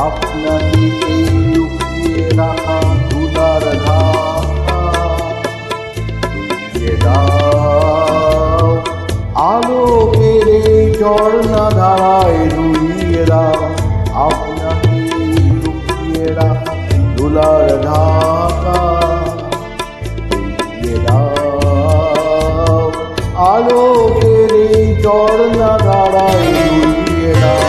আপনাকে এই লুকিয়ে রাখা ধুলার ঢাকা ধুইয়ে দাও, আলোকের এই ঝর্ণা ধারায় ধুইয়ে দাও। আপনাকে লুকিয়ে রাখা ধুলার ঢাকা ধুইয়ে দাও, আলোকের এই ঝর্ণা ধারায় ধুইয়ে দাও।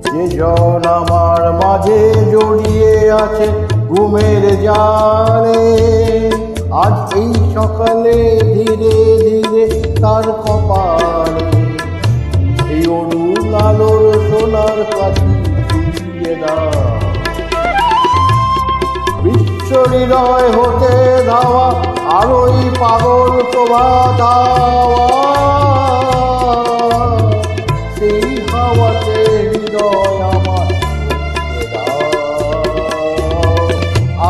যে জন আমার মাঝে জড়িয়ে আছে ঘুমের জালে, আজ এই সকালে ধীরে ধীরে তার কপালে এই অরুণ আলোর সোনার কাঠি ছুঁয়ে দাও। বিশ্ব হৃদয় হতে ধাওয়া আলোই পাগল শোভা দাওয়া, সেই হাওয়াতে হৃদয় আমার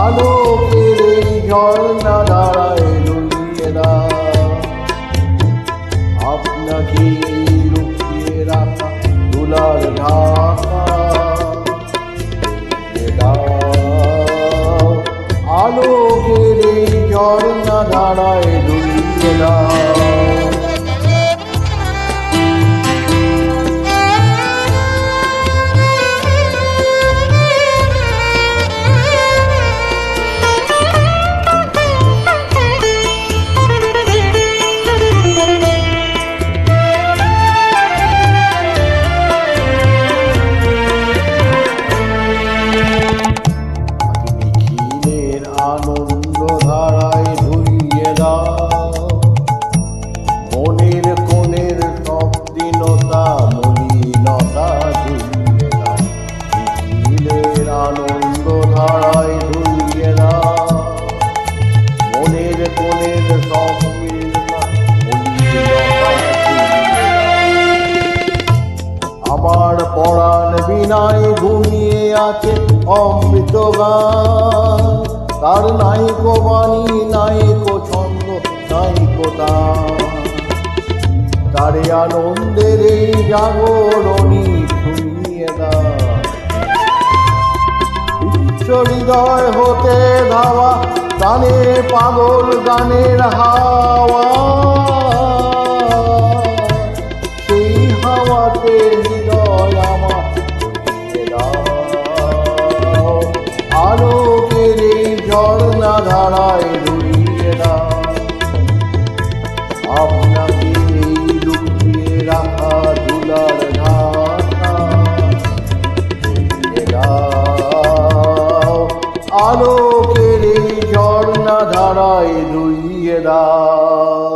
আলোকের এই ঝর্ণা ধারায় লুকিয়ে দাও। আপনাকে লুকিয়ে রাখা ধুলার ঢাকা ধুইয়ে দাও, আলোকের এই ঝর্ণা ধারায় ধুইয়ে দাও। আনন্দ ধারায় ধুইয়ে দাও, মনের কোণের সব দীনতা মলিনতা ধুইয়ে দাও। নিখিলের আনন্দ ধারায় ধুইয়ে দাও, মনের কোণের সব মলিনতা ধুইয়ে দাও। আমার পরাণ বিনায় ঘুমিয়ে আছে অমৃত গান, তার নাইকো বাণী নাইকো ছন্দ নাইকো তান, তারে আনন্দের এই জাগরণী শুনিয়ে দাও। বিশ্ব হৃদয় হতে ধাওয়া গানে পাগল গানের হাওয়া, সেই হাওয়াতে হৃদয় আমার ধুইয়ে দাও, আলোকের এই ঝর্ণা ধারায় ধুইয়ে দাও। আপনাকে এই লুকিয়ে রাখা ধুলার ঢাকা ধুইয়ে দাও, আলোকের এই ঝর্ণা ধারায় ধুইয়ে দাও।